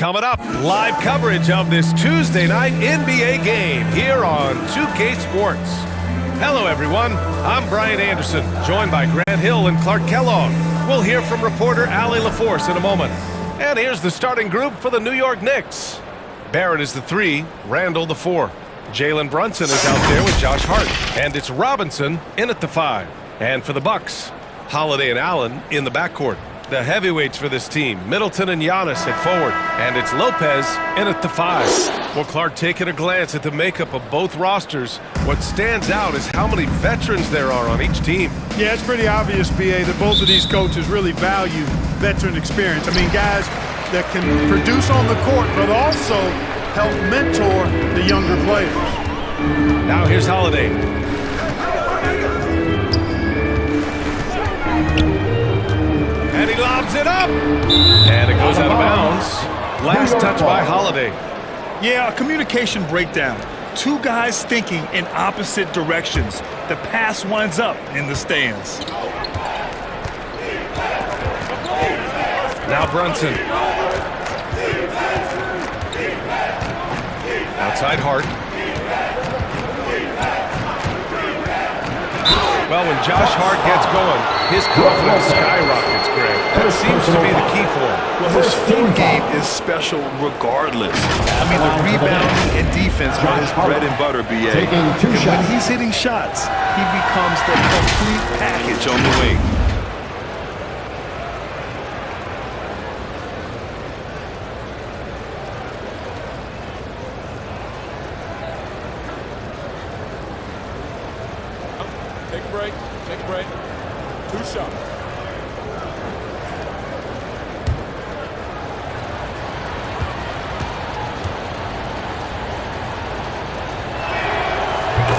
Coming up, live coverage of this Tuesday night NBA game here on 2K Sports. Hello, everyone. I'm Brian Anderson, joined by Grant Hill and Clark Kellogg. We'll hear from reporter Allie LaForce in a moment. And here's the starting group for the New York Knicks. Barrett is the 3, Randall the 4. Jalen Brunson is out there with Josh Hart. And it's Robinson in at the 5. And for the Bucks, Holiday and Allen in the backcourt. The heavyweights for this team, Middleton and Giannis at forward. And it's Lopez in at the 5. Well, Clark, taking a glance at the makeup of both rosters, what stands out is how many veterans there are on each team. Yeah, it's pretty obvious, B.A., that both of these coaches really value veteran experience. I mean, guys that can produce on the court, but also help mentor the younger players. Now here's Holiday. And he lobs it up. And it goes out of bounds. Last touch by Holiday. Yeah, a communication breakdown. Two guys thinking in opposite directions. The pass winds up in the stands. Now Brunson. Outside Hart. Well, when Josh Hart gets going, his confidence skyrockets, Greg. That seems to be the key for him. Well, his floor game is special regardless. I mean, the rebounding and defense are his bread and butter, B.A. And when he's hitting shots, he becomes the complete package on the wing. Take a break. 2 shots.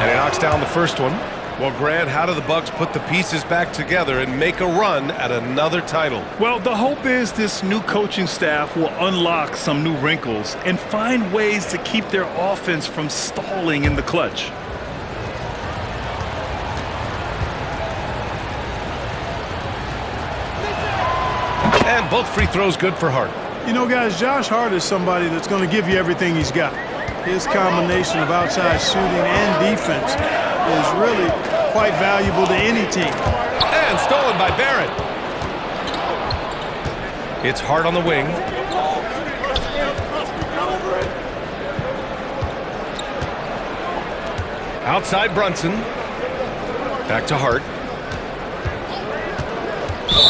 And he knocks down the first one. Well, Grant, how do the Bucks put the pieces back together and make a run at another title? Well, the hope is this new coaching staff will unlock some new wrinkles and find ways to keep their offense from stalling in the clutch. And both free throws good for Hart. You know, guys, Josh Hart is somebody that's going to give you everything he's got. His combination of outside shooting and defense is really quite valuable to any team. And stolen by Barrett. It's Hart on the wing. Outside Brunson. Back to Hart.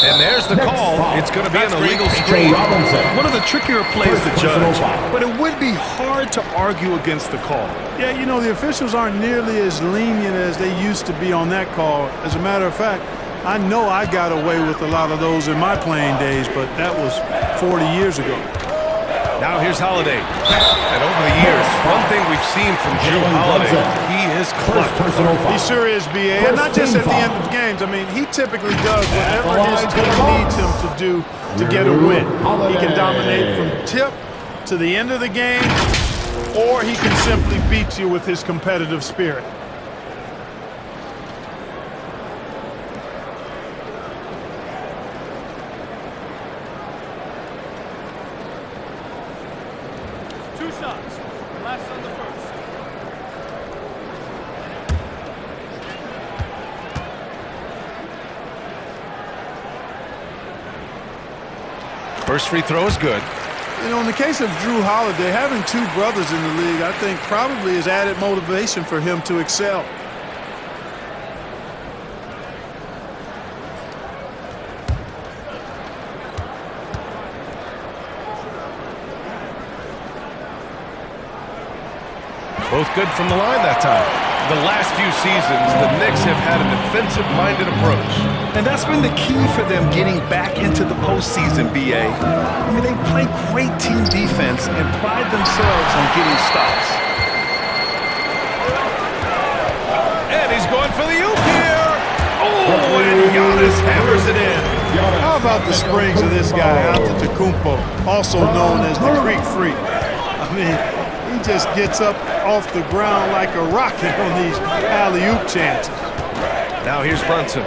And there's the call. It's going to be an illegal screen. One of the trickier plays to judge, but it would be hard to argue against the call. Yeah, you know, the officials aren't nearly as lenient as they used to be on that call. As a matter of fact, I know I got away with a lot of those in my playing days, but that was 40 years ago. Now here's Holiday. And over the years, one thing we've seen from Drew Holiday, he is clutch. He sure is, B.A. And not just at the end of games. I mean, he typically does whatever his team needs him to do to get a win. He can dominate from tip to the end of the game, or he can simply beat you with his competitive spirit. Shots. Last on the first. First free throw is good. You know, in the case of Drew Holiday, having 2 brothers in the league, I think probably is added motivation for him to excel. Both good from the line that time. The last few seasons, the Knicks have had a defensive-minded approach. And that's been the key for them getting back into the postseason, B.A. I mean, they play great team defense and pride themselves on getting stops. And he's going for the oop here. Oh, and Giannis hammers it in. How about the springs of this guy, Antetokounmpo, also known as the Greek Freak? I mean, he just gets up off the ground like a rocket on these alley-oop chances. Now here's Brunson.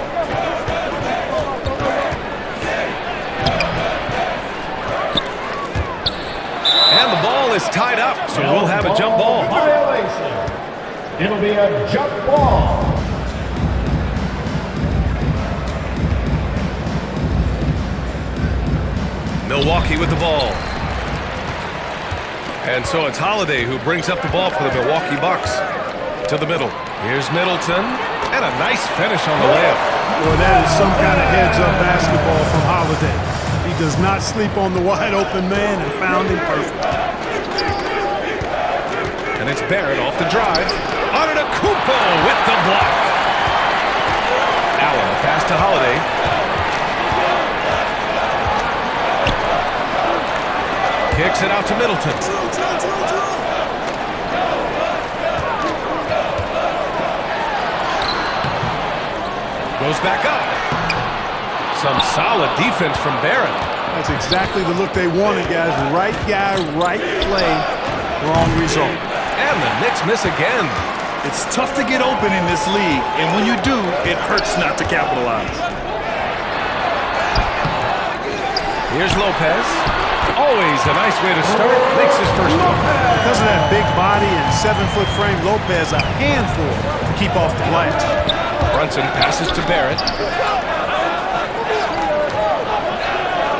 tied up, so we'll have a jump ball. Violation. It'll be a jump ball. Milwaukee with the ball. And so it's Holiday who brings up the ball for the Milwaukee Bucks. To the middle. Here's Middleton. And a nice finish on the layup. Boy, that is some kind of heads-up basketball from Holiday. He does not sleep on the wide-open man and found him perfect. And it's Barrett off the drive. Antetokounmpo with the block. Allen, pass to Holiday. Kicks it out to Middleton. Goes back up. Some solid defense from Barrett. That's exactly the look they wanted, guys. Right guy, right play, wrong result. And the Knicks miss again. It's tough to get open in this league, and when you do, it hurts not to capitalize. Here's Lopez. Always a nice way to start. Makes his first one. Because of that big body and 7-foot frame, Lopez a handful to keep off the glass. Brunson passes to Barrett.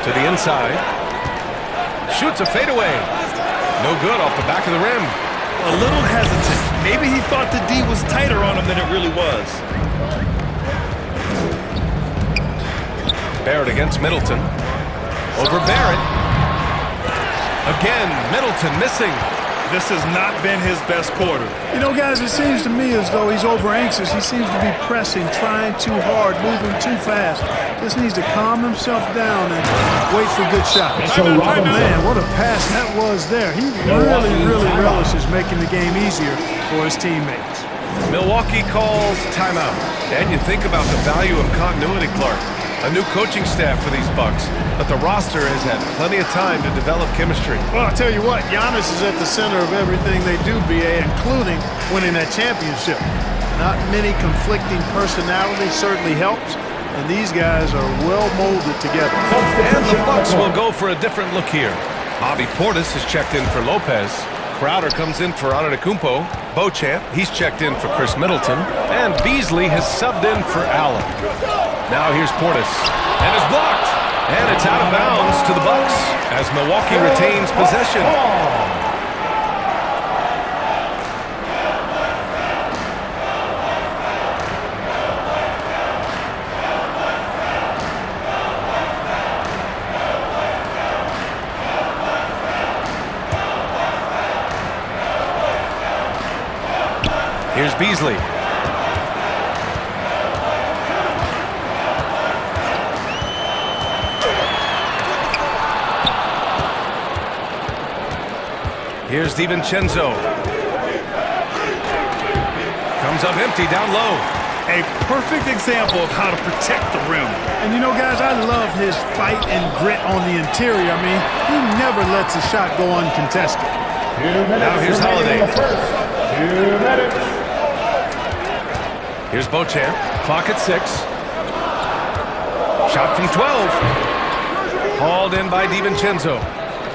To the inside. Shoots a fadeaway. No good off the back of the rim. A little hesitant. Maybe he thought the D was tighter on him than it really was. Barrett against Middleton. Over Barrett. Again, Middleton missing. This has not been his best quarter. You know, guys, it seems to me as though he's over-anxious. He seems to be pressing, trying too hard, moving too fast. Just needs to calm himself down and wait for good shots. Man, what a pass that was there. He really relishes making the game easier for his teammates. Milwaukee calls timeout. And you think about the value of continuity, Clark. A new coaching staff for these Bucks, but the roster has had plenty of time to develop chemistry. Well, I'll tell you what, Giannis is at the center of everything they do, BA, including winning that championship. Not many conflicting personalities certainly helps, and these guys are well molded together. And the Bucks will go for a different look here. Bobby Portis has checked in for Lopez. Crowder comes in for Antetokounmpo. Beauchamp, he's checked in for Chris Middleton. And Beasley has subbed in for Allen. Now here's Portis. And it's blocked. And it's out of bounds to the Bucks as Milwaukee retains possession. Here's Beasley. Here's DiVincenzo. Comes up empty down low. A perfect example of how to protect the rim. And you know, guys, I love his fight and grit on the interior. I mean, he never lets a shot go uncontested. Now here's Holiday. 2 minutes. Here's Beauchamp. Clock at 6. Shot from 12. Hauled in by DiVincenzo.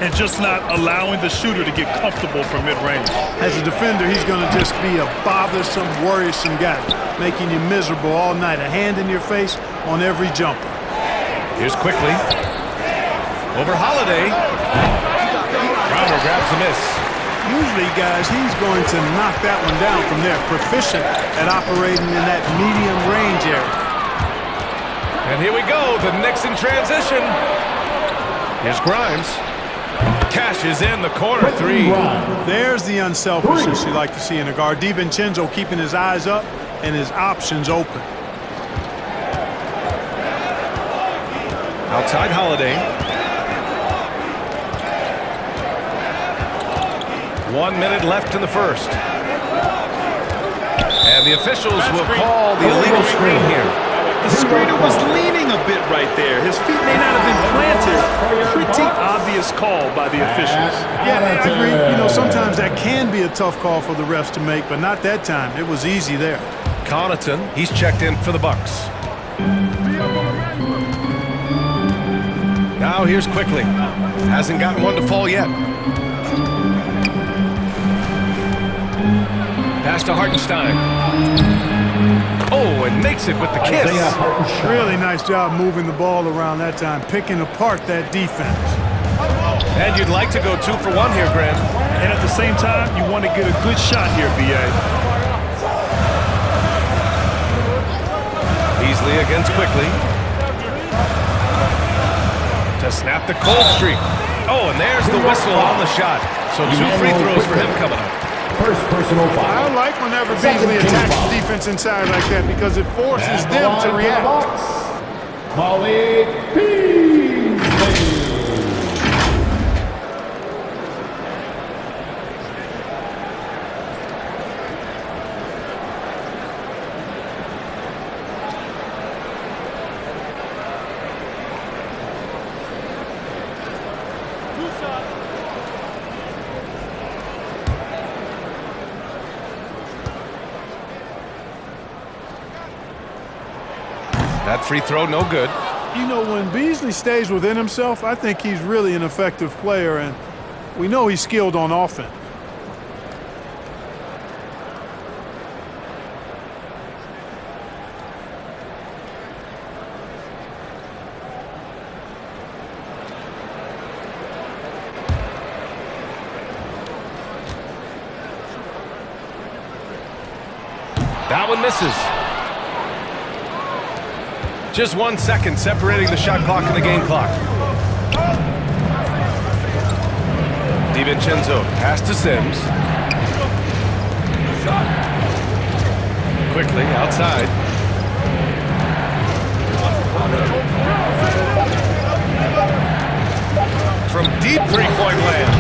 And just not allowing the shooter to get comfortable from mid-range. As a defender, he's going to just be a bothersome, worrisome guy, making you miserable all night. A hand in your face on every jumper. Here's Quickly. Over Holiday. Crowder grabs the miss. Usually, guys, he's going to knock that one down from there. Proficient at operating in that medium range area. And here we go, the Knicks in transition. Here's Grimes. Cashes in the corner 3. There's the unselfishness you like to see in a guard. DiVincenzo keeping his eyes up and his options open. Outside Holiday. 1 minute left in the first. And the officials will call the illegal screen here. The screener was leaning a bit right there. His feet may not have been planted. Pretty obvious call by the officials. Yeah, I agree. You know, sometimes that can be a tough call for the refs to make, but not that time. It was easy there. Connaughton, he's checked in for the Bucks. Now here's Quickly. Hasn't gotten one to fall yet. Pass to Hartenstein. Oh, and makes it with the kiss. Really nice job moving the ball around that time, picking apart that defense. And you'd like to go 2 for 1 here, Grant. And at the same time, you want to get a good shot here, B.A. Beasley against Quickly. To snap the cold streak. Oh, and there's the whistle on the shot. So 2 free throws for him coming up. First personal foul. I like whenever Beasley attacks the defense inside like that because it forces them to react. Malik Beasley. That free throw, no good. You know, when Beasley stays within himself, I think he's really an effective player, and we know he's skilled on offense. That one misses. Just 1 second separating the shot clock and the game clock. DiVincenzo, pass to Sims. Quickly, outside. From deep three-point land.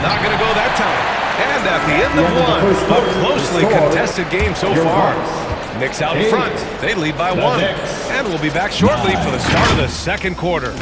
Not going to go that time. And at the end of 1, a closely contested game so far. Knicks out in front. They lead by 1. And we'll be back shortly for the start of the second quarter.